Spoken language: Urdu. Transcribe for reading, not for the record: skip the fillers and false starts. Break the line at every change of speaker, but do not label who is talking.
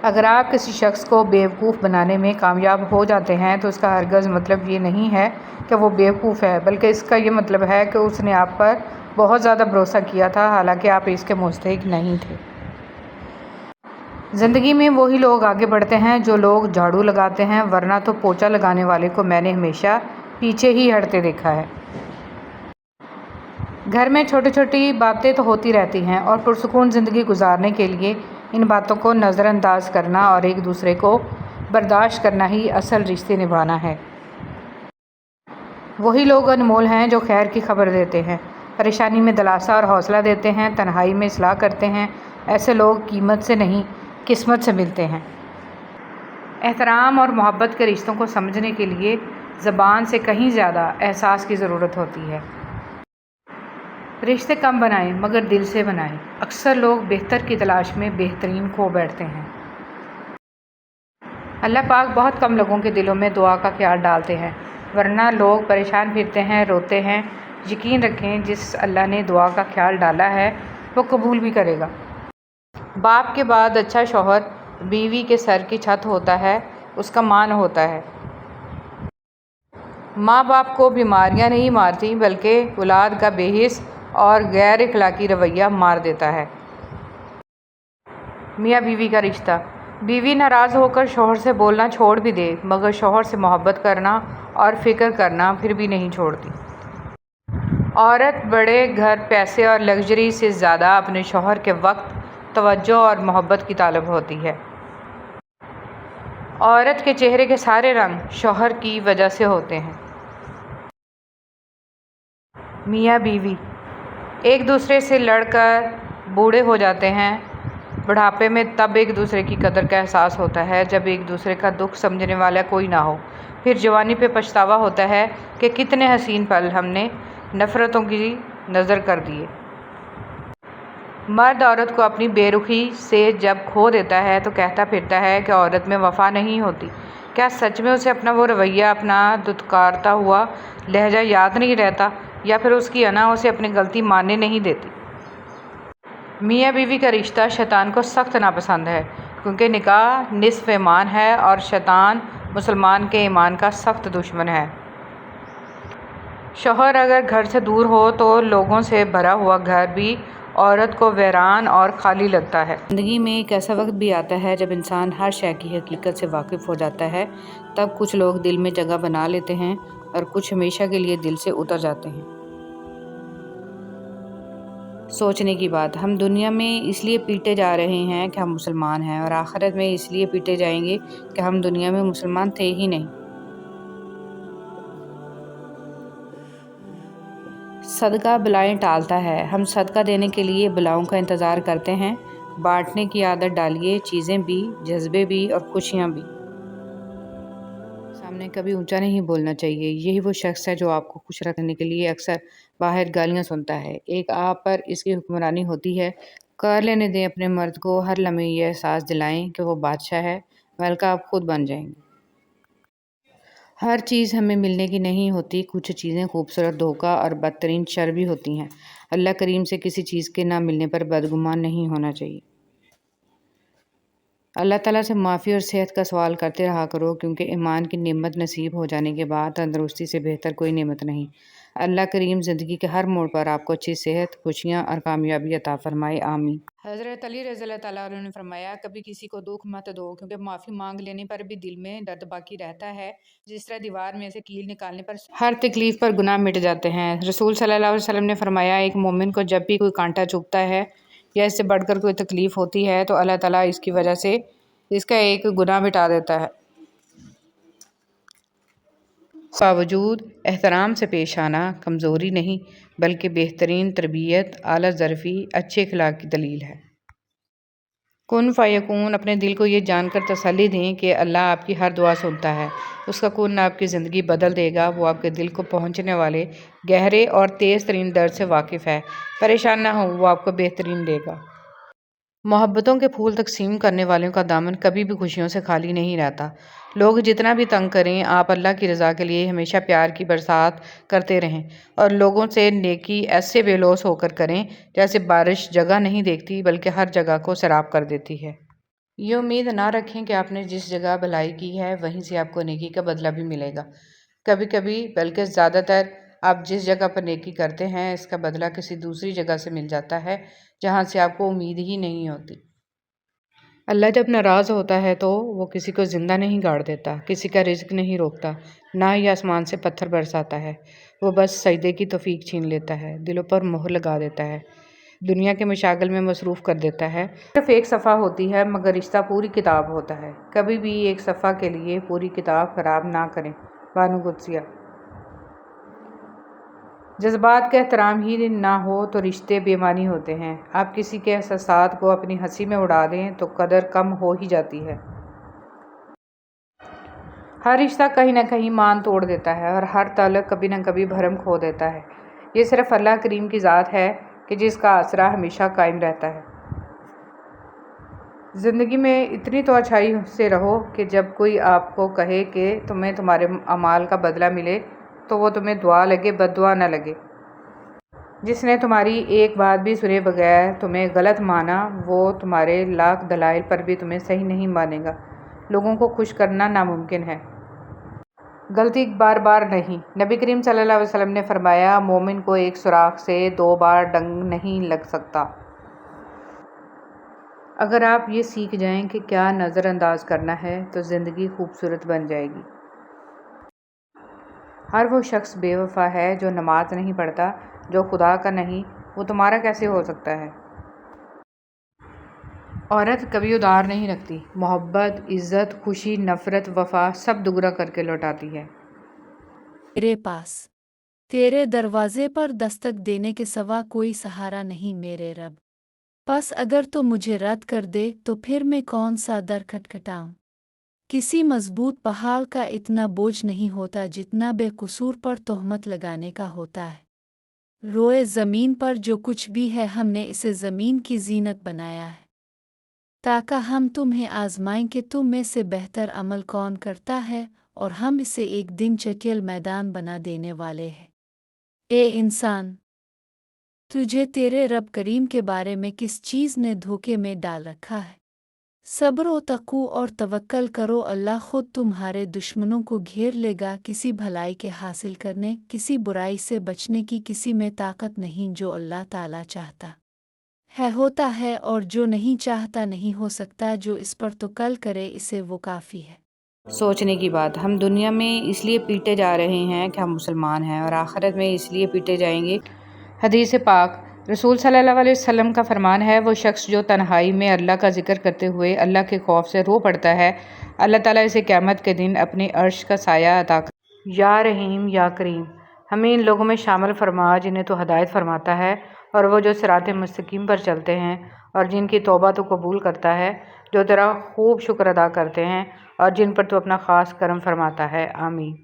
اگر آپ کسی شخص کو بیوقوف بنانے میں کامیاب ہو جاتے ہیں تو اس کا ہرگز مطلب یہ نہیں ہے کہ وہ بیوقوف ہے، بلکہ اس کا یہ مطلب ہے کہ اس نے آپ پر بہت زیادہ بھروسہ کیا تھا، حالانکہ آپ اس کے مستحق نہیں تھے۔ زندگی میں وہی لوگ آگے بڑھتے ہیں جو لوگ جھاڑو لگاتے ہیں، ورنہ تو پوچھا لگانے والے کو میں نے ہمیشہ پیچھے ہی ہٹتے دیکھا ہے۔ گھر میں چھوٹی چھوٹی باتیں تو ہوتی رہتی ہیں، اور پرسکون زندگی گزارنے کے لیے ان باتوں کو نظر انداز کرنا اور ایک دوسرے کو برداشت کرنا ہی اصل رشتے نبھانا ہے۔ وہی لوگ انمول ہیں جو خیر کی خبر دیتے ہیں، پریشانی میں دلاسا اور حوصلہ دیتے ہیں، تنہائی میں اصلاح کرتے ہیں۔ ایسے لوگ قیمت سے نہیں، قسمت سے ملتے ہیں۔ احترام اور محبت کے رشتوں کو سمجھنے کے لیے زبان سے کہیں زیادہ احساس کی ضرورت ہوتی ہے۔ رشتے کم بنائیں مگر دل سے بنائیں۔ اکثر لوگ بہتر کی تلاش میں بہترین کھو بیٹھتے ہیں۔ اللہ پاک بہت کم لوگوں کے دلوں میں دعا کا خیال ڈالتے ہیں، ورنہ لوگ پریشان پھرتے ہیں، روتے ہیں۔ یقین رکھیں، جس اللہ نے دعا کا خیال ڈالا ہے وہ قبول بھی کرے گا۔ باپ کے بعد اچھا شوہر بیوی کے سر کی چھت ہوتا ہے، اس کا مان ہوتا ہے۔ ماں باپ کو بیماریاں نہیں مارتی، بلکہ اولاد کا بے حس اور غیر اخلاقی رویہ مار دیتا ہے۔ میاں بیوی کا رشتہ۔ بیوی ناراض ہو کر شوہر سے بولنا چھوڑ بھی دے، مگر شوہر سے محبت کرنا اور فکر کرنا پھر بھی نہیں چھوڑتی۔ عورت بڑے گھر، پیسے اور لگژری سے زیادہ اپنے شوہر کے وقت، توجہ اور محبت کی طالب ہوتی ہے۔ عورت کے چہرے کے سارے رنگ شوہر کی وجہ سے ہوتے ہیں۔ میاں بیوی ایک دوسرے سے لڑ کر بوڑھے ہو جاتے ہیں۔ بڑھاپے میں تب ایک دوسرے کی قدر کا احساس ہوتا ہے جب ایک دوسرے کا دکھ سمجھنے والا کوئی نہ ہو۔ پھر جوانی پہ پچھتاوا ہوتا ہے کہ کتنے حسین پل ہم نے نفرتوں کی نظر کر دیے۔ مرد عورت کو اپنی بے رخی سے جب کھو دیتا ہے تو کہتا پھرتا ہے کہ عورت میں وفا نہیں ہوتی۔ کیا سچ میں اسے اپنا وہ رویہ، اپنا دھتکارتا ہوا لہجہ یاد نہیں رہتا، یا پھر اس کی انا اسے اپنی غلطی ماننے نہیں دیتی؟ میاں بیوی کا رشتہ شیطان کو سخت ناپسند ہے، کیونکہ نکاح نصف ایمان ہے اور شیطان مسلمان کے ایمان کا سخت دشمن ہے۔ شوہر اگر گھر سے دور ہو تو لوگوں سے بھرا ہوا گھر بھی عورت کو ویران اور خالی لگتا ہے۔ زندگی میں ایک ایسا وقت بھی آتا ہے جب انسان ہر شے کی حقیقت سے واقف ہو جاتا ہے۔ تب کچھ لوگ دل میں جگہ بنا لیتے ہیں اور کچھ ہمیشہ کے لیے دل سے اتر جاتے ہیں۔ سوچنے کی بات، ہم دنیا میں اس لیے پیٹے جا رہے ہیں کہ ہم مسلمان ہیں، اور آخرت میں اس لیے پیٹے جائیں گے کہ ہم دنیا میں مسلمان تھے ہی نہیں۔ صدقہ بلائیں ٹالتا ہے۔ ہم صدقہ دینے کے لیے بلاؤں کا انتظار کرتے ہیں۔ بانٹنے کی عادت ڈالیے، چیزیں بھی، جذبے بھی اور خوشیاں بھی۔ سامنے کبھی اونچا نہیں بولنا چاہیے۔ یہی وہ شخص ہے جو آپ کو خوش رکھنے کے لیے اکثر باہر گالیاں سنتا ہے۔ ایک آپ پر اس کی حکمرانی ہوتی ہے۔ کر لینے دیں اپنے مرد کو، ہر لمحے یہ احساس دلائیں کہ وہ بادشاہ ہے، ملکہ آپ خود بن جائیں گے۔ ہر چیز ہمیں ملنے کی نہیں ہوتی، کچھ چیزیں خوبصورت دھوکہ اور بدترین شر بھی ہوتی ہیں۔ اللہ کریم سے کسی چیز کے نہ ملنے پر بدگمان نہیں ہونا چاہیے۔ اللہ تعالیٰ سے معافی اور صحت کا سوال کرتے رہا کرو، کیونکہ ایمان کی نعمت نصیب ہو جانے کے بعد تندرستی سے بہتر کوئی نعمت نہیں۔ اللہ کریم زندگی کے ہر موڑ پر آپ کو اچھی صحت، خوشیاں اور کامیابی عطا فرمائے، آمین۔ حضرت علی رضی اللہ تعالیٰ عنہ نے فرمایا، کبھی کسی کو دکھ مت دو، کیونکہ معافی مانگ لینے پر بھی دل میں درد باقی رہتا ہے، جس طرح دیوار میں سے کیل نکالنے پر ہر تکلیف پر گناہ مٹ جاتے ہیں۔ رسول صلی اللہ علیہ وسلم نے فرمایا، ایک مومن کو جب بھی کوئی کانٹا چبھتا ہے یا اس سے بڑھ کر کوئی تکلیف ہوتی ہے تو اللہ تعالیٰ اس کی وجہ سے اس کا ایک گناہ مٹا دیتا ہے۔ باوجود احترام سے پیش آنا کمزوری نہیں، بلکہ بہترین تربیت، اعلیٰ ظرفی، اچھے اخلاق کی دلیل ہے۔ کن فیکون، اپنے دل کو یہ جان کر تسلی دیں کہ اللہ آپ کی ہر دعا سنتا ہے۔ اس کا کن آپ کی زندگی بدل دے گا۔ وہ آپ کے دل کو پہنچنے والے گہرے اور تیز ترین درد سے واقف ہے۔ پریشان نہ ہوں، وہ آپ کو بہترین دے گا۔ محبتوں کے پھول تقسیم کرنے والوں کا دامن کبھی بھی خوشیوں سے خالی نہیں رہتا۔ لوگ جتنا بھی تنگ کریں، آپ اللہ کی رضا کے لیے ہمیشہ پیار کی برسات کرتے رہیں، اور لوگوں سے نیکی ایسے بے لوث ہو کر کریں جیسے بارش جگہ نہیں دیکھتی بلکہ ہر جگہ کو سیراب کر دیتی ہے۔ یہ امید نہ رکھیں کہ آپ نے جس جگہ بھلائی کی ہے وہیں سے آپ کو نیکی کا بدلہ بھی ملے گا۔ کبھی کبھی بلکہ زیادہ تر آپ جس جگہ پر نیکی کرتے ہیں اس کا بدلہ کسی دوسری جگہ سے مل جاتا ہے جہاں سے آپ کو امید ہی نہیں ہوتی۔ اللہ جب ناراض ہوتا ہے تو وہ کسی کو زندہ نہیں گاڑ دیتا، کسی کا رزق نہیں روکتا، نہ ہی آسمان سے پتھر برساتا ہے۔ وہ بس سجدے کی توفیق چھین لیتا ہے، دلوں پر مہر لگا دیتا ہے، دنیا کے مشاغل میں مصروف کر دیتا ہے۔ صرف ایک صفحہ ہوتی ہے مگر رشتہ پوری کتاب ہوتا ہے۔ کبھی بھی ایک صفحہ کے لیے پوری کتاب خراب نہ کریں۔ بانو قدسیہ۔ جذبات کا احترام ہی نہ ہو تو رشتے بے معنی ہوتے ہیں۔ آپ کسی کے احساسات کو اپنی ہنسی میں اڑا دیں تو قدر کم ہو ہی جاتی ہے۔ ہر رشتہ کہیں نہ کہیں مان توڑ دیتا ہے اور ہر تعلق کبھی نہ کبھی بھرم کھو دیتا ہے۔ یہ صرف اللہ کریم کی ذات ہے کہ جس کا آسرا ہمیشہ قائم رہتا ہے۔ زندگی میں اتنی تو اچھائی سے رہو کہ جب کوئی آپ کو کہے کہ تمہیں تمہارے اعمال کا بدلہ ملے تو وہ تمہیں دعا لگے، بد دعا نہ لگے۔ جس نے تمہاری ایک بات بھی سنے بغیر تمہیں غلط مانا وہ تمہارے لاکھ دلائل پر بھی تمہیں صحیح نہیں مانے گا۔ لوگوں کو خوش کرنا ناممکن ہے، غلطی بار بار نہیں۔ نبی کریم صلی اللہ علیہ وسلم نے فرمایا مومن کو ایک سوراخ سے 2 بار ڈنگ نہیں لگ سکتا۔ اگر آپ یہ سیکھ جائیں کہ کیا نظر انداز کرنا ہے تو زندگی خوبصورت بن جائے گی۔ ہر وہ شخص بے وفا ہے جو نماز نہیں پڑھتا، جو خدا کا نہیں، وہ تمہارا کیسے ہو سکتا ہے؟ عورت کبھی ادھار نہیں رکھتی، محبت، عزت، خوشی، نفرت، وفا سب دگنا کر کے لوٹاتی ہے۔
میرے پاس تیرے دروازے پر دستک دینے کے سوا کوئی سہارا نہیں میرے رب، بس اگر تو مجھے رد کر دے تو پھر میں کون سا در کھٹکھٹاؤں۔ کسی مضبوط پہاڑ کا اتنا بوجھ نہیں ہوتا جتنا بے قصور پر تہمت لگانے کا ہوتا ہے۔ روئے زمین پر جو کچھ بھی ہے ہم نے اسے زمین کی زینت بنایا ہے تاکہ ہم تمہیں آزمائیں کہ تم میں سے بہتر عمل کون کرتا ہے، اور ہم اسے ایک دن چٹیل میدان بنا دینے والے ہیں۔ اے انسان، تجھے تیرے رب کریم کے بارے میں کس چیز نے دھوکے میں ڈال رکھا ہے؟ صبر و تقوی اور توکل کرو، اللہ خود تمہارے دشمنوں کو گھیر لے گا۔ کسی بھلائی کے حاصل کرنے، کسی برائی سے بچنے کی کسی میں طاقت نہیں۔ جو اللہ تعالیٰ چاہتا ہے ہوتا ہے اور جو نہیں چاہتا نہیں ہو سکتا۔ جو اس پر توکل کرے اسے وہ کافی ہے۔
سوچنے کی بات، ہم دنیا میں اس لیے پیٹے جا رہے ہیں کہ ہم مسلمان ہیں اور آخرت میں اس لیے پیٹے جائیں گے۔ حدیث پاک، رسول صلی اللہ علیہ وسلم کا فرمان ہے وہ شخص جو تنہائی میں اللہ کا ذکر کرتے ہوئے اللہ کے خوف سے رو پڑتا ہے، اللہ تعالیٰ اسے قیامت کے دن اپنے عرش کا سایہ عطا کرے۔ یا رحیم یا کریم، ہمیں ان لوگوں میں شامل فرما جنہیں تو ہدایت فرماتا ہے، اور وہ جو صراط مستقیم پر چلتے ہیں اور جن کی توبہ تو قبول کرتا ہے، جو تیرا خوب شکر ادا کرتے ہیں اور جن پر تو اپنا خاص کرم فرماتا ہے۔ آمین۔